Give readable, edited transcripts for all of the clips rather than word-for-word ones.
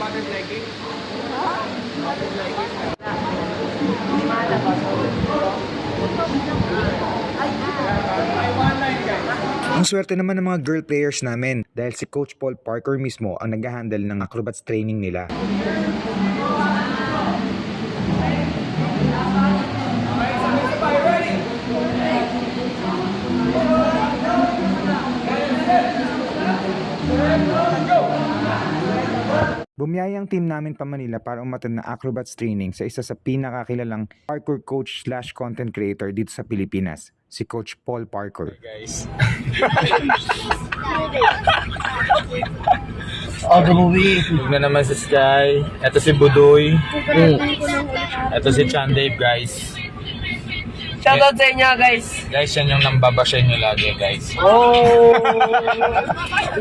Ang swerte naman ng mga girl players namin dahil si Coach Paul Parker mismo ang nag-handle ng acrobats training nila. Bumiyaya ang team namin pa Manila para umattend ng acrobats training sa isa sa pinakakilalang parkour coach / content creator dito sa Pilipinas, si Coach Paul Parker. Hey guys. Huwag na naman si Sky. Ito si Budoy. Ito si Chandave guys. Shoutout sa inyo guys. Guys, yan yung nambabasya nyo lagi guys. Oh!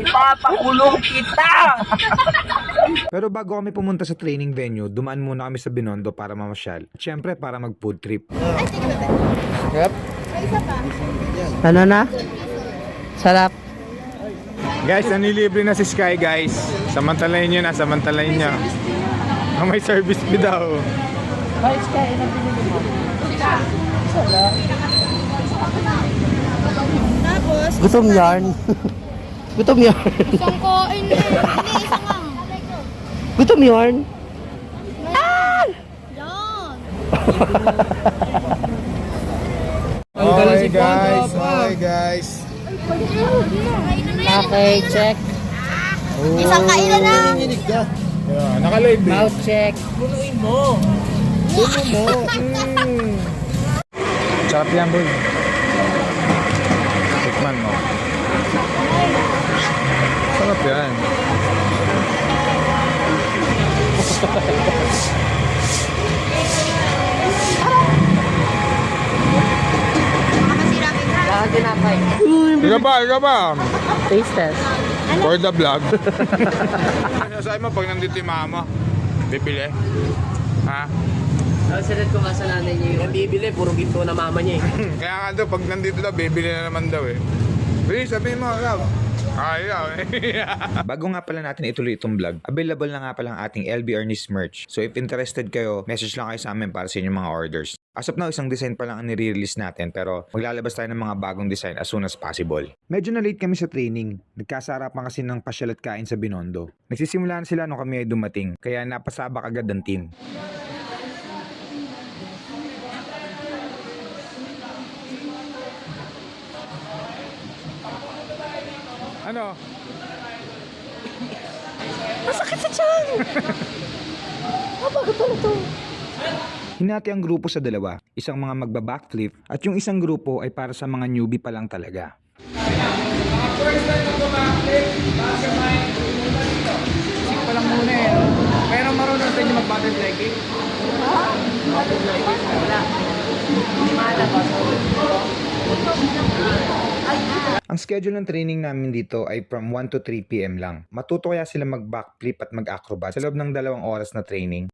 Ipapakulong kita! Pero bago kami pumunta sa training venue, dumaan muna kami sa Binondo para mamasyal. Siyempre para mag food trip. Yep. Ano na? Sarap. Guys, nanilibre na si Sky guys. Samantalayin nyo na, samantalayin nyo. May service fee daw. Guys, kain na pinili mo. Tapos, Gutom yarn. Gutom yarn. isang koin na. Hindi, isang ang. Gutom yarn. Ah! Yan. Okay guys, okay guys. Okay, check. Isang kainan na. Yeah, naka-live eh. Mouth check. Bunuin mo. Sarap yan boy. Tikman mo. Sarap yan. Saan tinapay? Ika ba? Taste test. For the vlog. Sabi mo pag nandito yung mama, bibili. Ha? Sunod ko kasalanan niyo yung bibili, puro ginto na mama niya eh. Kaya nga daw, pag nandito daw, bibili na naman daw eh. Please, sabihin mo, Rob. Ayaw eh. Bago nga pala natin ituloy itong vlog, available na nga pala ang ating LB Ernest merch. So if interested kayo, message lang kayo sa amin para sa inyong mga orders. As of now, isang design pa lang ang nire-release natin pero maglalabas tayo ng mga bagong design as soon as possible. Medyo na late kami sa training. Nagkasarapan kasi ng pasyal at kain sa Binondo. Nagsisimula na sila nung kami ay dumating, kaya napasabak agad ang team. Ano? Masakit sa tiyan! Bakit pala to? Hinati ang grupo sa dalawa, isang mga magba-backflip at yung isang grupo ay para sa mga newbie pa lang talaga. First time mag-backflip, mastermind, isip pa lang muna eh. Pero marunong sa inyo mag-butterfly kick? Butterfly kick? Wala. Ang schedule ng training namin dito ay from 1 to 3 PM lang. Matuto kaya sila mag-backflip at mag-acrobat sa loob ng 2 oras na training.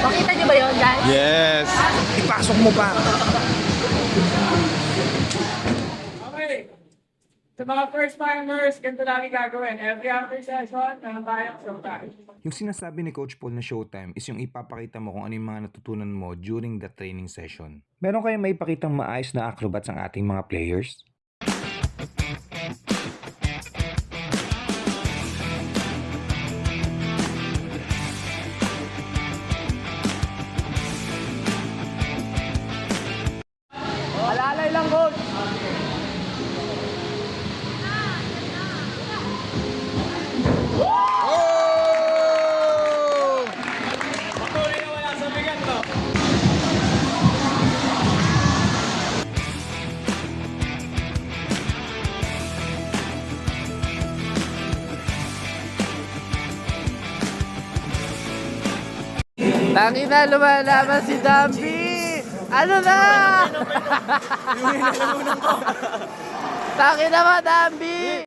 Pakita niyo ba yun, guys? Yes! Ipasok mo pa! Okay. Sa mga first timers, ganito namin gagawin. Every after session, meron tayong showtime. Yung sinasabi ni Coach Paul na showtime is yung ipapakita mo kung ano yung mga natutunan mo during the training session. Meron kayong maipakitang maayos na acrobats ang ating mga players? Alalay lang, coach! Tangi na lumalaban si Dambi! Ano na? Taki na, Madambi!